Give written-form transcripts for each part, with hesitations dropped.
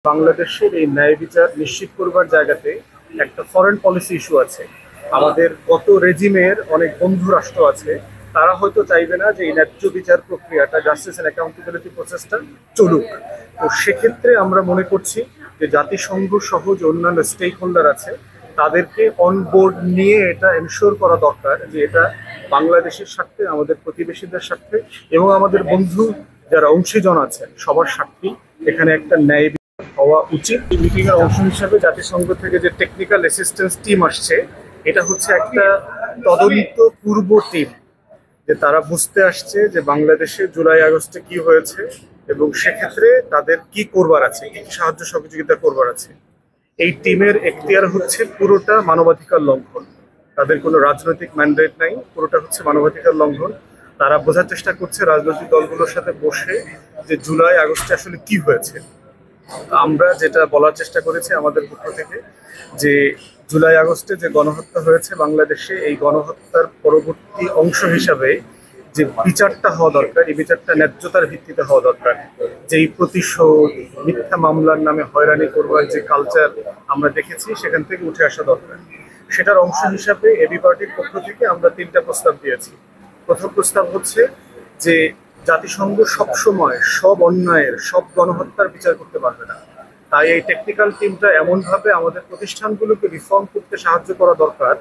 বাংলাদেশের এই ন্যায় বিচার নিশ্চিত করবার জায়গাতে একটা ফরেন পলিসি ইস্যু আছে। আমাদের গত রেজিমের অনেক বন্ধু রাষ্ট্র আছে, তারা হয়তো চাইবে না যে এই ন্যায্য বিচার প্রক্রিয়াটা, জাস্টিস এন্ড অ্যাকাউন্টেবিলিটি প্রসেসটা চলুক। তো সেক্ষেত্রে আমরা মনে করছি যে জাতিসংঘ সহ যে অন্যান্য স্টেক হোল্ডার আছে, তাদেরকে অন বোর্ড নিয়ে এটা এনশিওর করা দরকার যে এটা বাংলাদেশের স্বার্থে, আমাদের প্রতিবেশীদের স্বার্থে এবং আমাদের বন্ধু যারা অংশীজন আছেন সবার স্বার্থেই এখানে একটা ন্যায় হওয়া উচিত। এই মিটিং এর অংশ হিসাবে জাতিসংঘ থেকে যে টেকনিক্যাল অ্যাসিস্ট্যান্স টিম আসছে, এটা হচ্ছে একটা তদন্ত পূর্ব টিম, যে তারা বুঝতে আসছে যে বাংলাদেশে জুলাই আগস্টে কি হয়েছে এবং সেক্ষেত্রে তাদের কি করবার আছে, কি কি সাহায্য সহযোগিতা করবার আছে। এই টিমের এখতিয়ার হচ্ছে পুরোটা মানবাধিকার লঙ্ঘন, তাদের কোনো রাজনৈতিক ম্যান্ডেট নাই, পুরোটা হচ্ছে মানবাধিকার লঙ্ঘন। তারা বোঝার চেষ্টা করছে রাজনৈতিক দলগুলোর সাথে বসে যে জুলাই আগস্টে আসলে কি হয়েছে। আমরা যেটা বলার চেষ্টা করেছি আমাদের পক্ষ থেকে, যে জুলাই আগস্টে যে গণহত্যা হয়েছে বাংলাদেশে, এই গণহত্যার পরবর্তী অংশ হিসাবে যে বিচারটা হওয়া দরকার, এই বিচারটা ন্যায্যতার ভিত্তিতে হওয়া দরকার। যেই প্রতিশোধ, মিথ্যা মামলার নামে হয়রানি করবার যে কালচার আমরা দেখেছি, সেখান থেকে উঠে আসা দরকার। সেটার অংশ হিসাবে এবি পার্টির পক্ষ থেকে আমরা 3টা প্রস্তাব দিয়েছি। প্রথম প্রস্তাব হচ্ছে যে জাতিসংঘ সবসময় সব অন্যায়ের, সব গণহত্যার বিচার করতে পারবে না, তাই এই টেকনিক্যাল টিমটা এমনভাবে আমাদের প্রতিষ্ঠানগুলোকে রিফর্ম করতে সাহায্য করা দরকার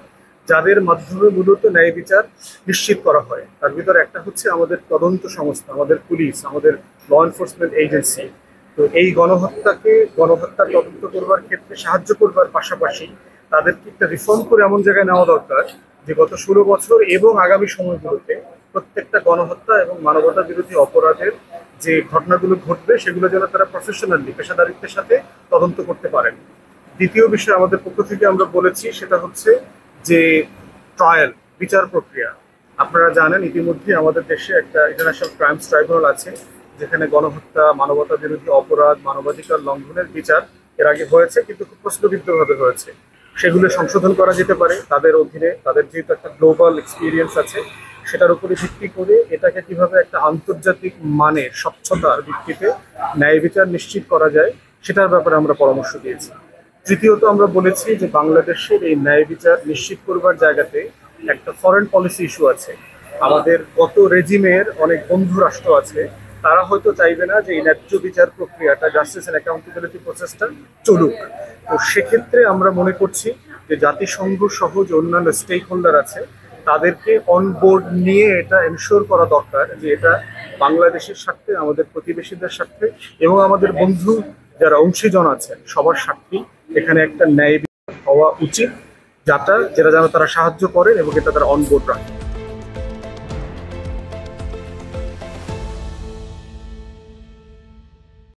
যাদের মাধ্যমে মূলত ন্যায় বিচার নিশ্চিত করা হয়। তার ভিতরে একটা হচ্ছে আমাদের তদন্ত সংস্থা, আমাদের পুলিশ, আমাদের ল এনফোর্সমেন্ট এজেন্সি। তো এই গণহত্যার তদন্ত করবার ক্ষেত্রে সাহায্য করবার পাশাপাশি তাদেরকে একটা রিফর্ম করে এমন জায়গায় নেওয়া দরকার যে গত 16 বছর এবং আগামী সময়গুলোতে প্রত্যেকটা গণহত্যা এবং মানবতা বিরোধী অপরাধের যে ঘটনাগুলো ঘটবে, সেগুলো যেন তারা প্রফেশনালি, পেশাদারিত্বের সাথে তদন্ত করতে পারেন। দ্বিতীয় বিষয় আমাদের পক্ষ থেকে আমরা বলেছি, সেটা হচ্ছে যে ট্রায়াল, বিচার প্রক্রিয়া। আপনারা জানেন ইতিমধ্যে আমাদের দেশে একটা ইন্টারন্যাশনাল ক্রাইমস ট্রাইব্যুনাল আছে, যেখানে গণহত্যা, মানবতা বিরোধী অপরাধ, মানবাধিকার লঙ্ঘনের বিচার এর আগে হয়েছে, কিন্তু খুব প্রশ্নবিদ্ধভাবে হয়েছে। সেগুলো সংশোধন করা যেতে পারে তাদের অধীনে। তাদের যেহেতু একটা গ্লোবাল এক্সপিরিয়েন্স আছে, সেটার উপরে ভিত্তি করে এটাকে কিভাবে একটা আন্তর্জাতিক মানে স্বচ্ছতার ভিত্তিতে ন্যায় বিচার নিশ্চিত করা যায়, সেটার ব্যাপারে আমরা পরামর্শ দিয়েছি। তৃতীয়ত আমরা বলেছি যে বাংলাদেশের এই ন্যায় বিচার নিশ্চিত করবার জায়গাতে একটা ফরেন পলিসি ইস্যু আছে। আমাদের গত রেজিমের অনেক বন্ধু রাষ্ট্র আছে, তারা হয়তো চাইবে না যে এই ন্যায্য বিচার প্রক্রিয়াটা, জাস্টিস এন্ড অ্যাকাউন্টেবিলিটি প্রসেসটা চলুক। তো সেক্ষেত্রে আমরা মনে করছি যে জাতিসংঘ সহ যে অন্যান্য স্টেক হোল্ডার আছে, তাদেরকে অন বোর্ড নিয়ে এটা এনশিওর করা দরকার যে এটা বাংলাদেশের স্বার্থে, আমাদের প্রতিবেশীদের স্বার্থে এবং আমাদের বন্ধু যারা অংশীজন আছেন সবার স্বার্থেই এখানে একটা ন্যায় বিচার হওয়া উচিত, যেটা যেন তারা সাহায্য করেন এবং এটা তারা অন বোর্ড রাখে।